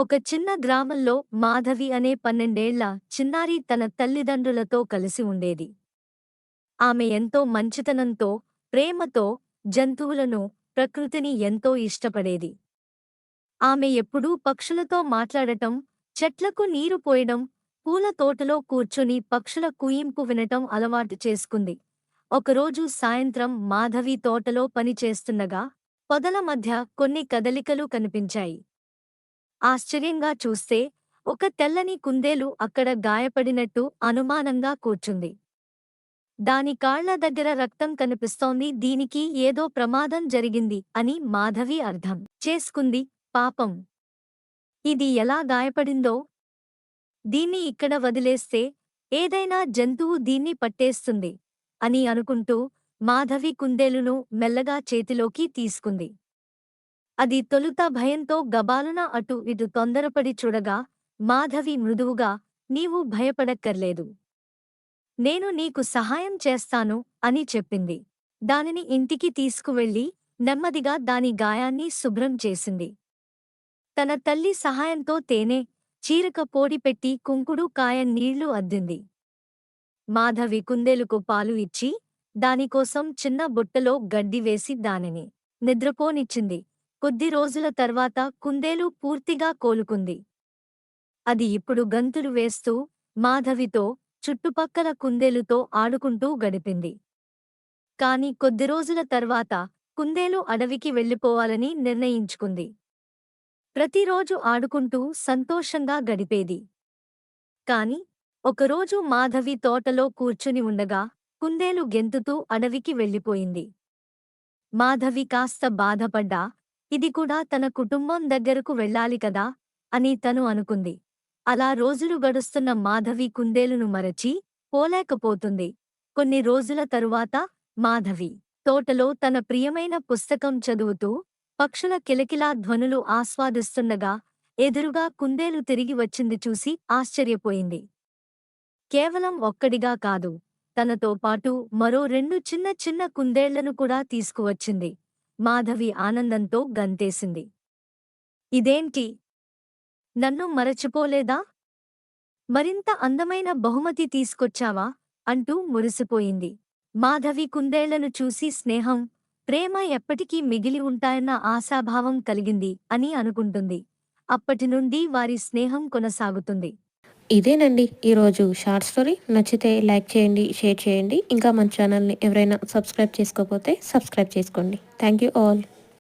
ఒక చిన్న గ్రామంలో మాధవి అనే 12 ఏళ్ల చిన్నారి తన తల్లిదండ్రులతో కలిసి ఉండేది. ఆమె ఎంతో మంచితనంతో, ప్రేమతో జంతువులను, ప్రకృతిని ఎంతో ఇష్టపడేది. ఆమె ఎప్పుడూ పక్షులతో మాట్లాడటం, చెట్లకు నీరు పోయడం, పూల తోటలో కూర్చుని పక్షుల కూయింపు వినటం అలవాటు చేసుకుంది. ఒకరోజు సాయంత్రం మాధవి తోటలో పని చేస్తుండగా పొదల మధ్య కొన్ని కదలికలు కనిపించాయి. ఆశ్చర్యంగా చూస్తే ఒక తెల్లని కుందేలు అక్కడ గాయపడినట్టు అనుమానంగా కూర్చుంది. దాని కాళ్ల దగ్గర రక్తం కనిపిస్తోంది. దీనికి ఏదో ప్రమాదం జరిగింది అని మాధవి అర్థం చేసుకుంది. పాపం, ఇది ఎలా గాయపడిందో, దీన్ని ఇక్కడ వదిలేస్తే ఏదైనా జంతువు దీన్ని పట్టేస్తుంది అని అనుకుంటూ మాధవి కుందేలును మెల్లగా చేతిలోకి తీసుకుంది. అది తొలుత భయంతో గబాలున అటు ఇటు తొందరపడి చూడగా మాధవి మృదువుగా, నీవు భయపడక్కర్లేదు, నేను నీకు సహాయం చేస్తాను అని చెప్పింది. దానిని ఇంటికి తీసుకువెళ్ళి నెమ్మదిగా దాని గాయాన్ని శుభ్రం చేసింది. తన తల్లి సహాయంతో తేనె, చీరక పోడిపెట్టి కుంకుడు కాయ నీళ్లు అద్దింది. మాధవి కుందేలుకు పాలు ఇచ్చి దానికోసం చిన్న బుట్టలో గడ్డి వేసి దానిని నిద్రపోనిచ్చింది. కొద్ది రోజుల తర్వాత కుందేలు పూర్తిగా కోలుకుంది. అది ఇప్పుడు గంతులు వేస్తూ మాధవితో, చుట్టుపక్కల కుందేలుతో ఆడుకుంటూ గడిపింది. కాని కొద్ది రోజుల తర్వాత కుందేలు అడవికి వెళ్ళిపోవాలని నిర్ణయించుకుంది. ప్రతిరోజు ఆడుకుంటూ సంతోషంగా గడిపేది. కాని ఒకరోజు మాధవి తోటలో కూర్చుని ఉండగా కుందేలు గెంతుతూ అడవికి వెళ్ళిపోయింది. మాధవి కాస్త బాధపడ్డా, ఇది కూడా తన కుటుంబం దగ్గరకు వెళ్ళాలి కదా అని తను అనుకుంది. అలా రోజులు గడుస్తున్న మాధవి కుందేలును మరచి పోలేకపోతుంది. కొన్ని రోజుల తరువాత మాధవి తోటలో తన ప్రియమైన పుస్తకం చదువుతూ పక్షుల కిలకిలా ధ్వనులు ఆస్వాదిస్తుండగా ఎదురుగా కుందేలు తిరిగి వచ్చింది చూసి ఆశ్చర్యపోయింది. కేవలం ఒక్కడిగా కాదు, తనతో పాటు మరో 2 చిన్న చిన్న కుందేళ్లను కూడా తీసుకువచ్చింది. మాధవి ఆనందంతో గంతేసింది. ఇదేంటి, నన్ను మరచిపోలేదా? మరింత అందమైన బహుమతి తీసుకొచ్చావా అంటూ మురిసిపోయింది. మాధవి కుందేళ్లను చూసి స్నేహం, ప్రేమ ఎప్పటికీ మిగిలి ఉంటాయన్న ఆశాభావం కలిగింది అని అనుకుంటుంది. అప్పటినుండి వారి స్నేహం కొనసాగుతుంది. ఇదేనండి ఈరోజు షార్ట్ స్టోరీ. నచ్చితే లైక్ చేయండి, షేర్ చేయండి. ఇంకా మన ఛానల్ని ఎవరైనా సబ్స్క్రైబ్ చేసుకోకపోతే సబ్స్క్రైబ్ చేసుకోండి. Thank you all.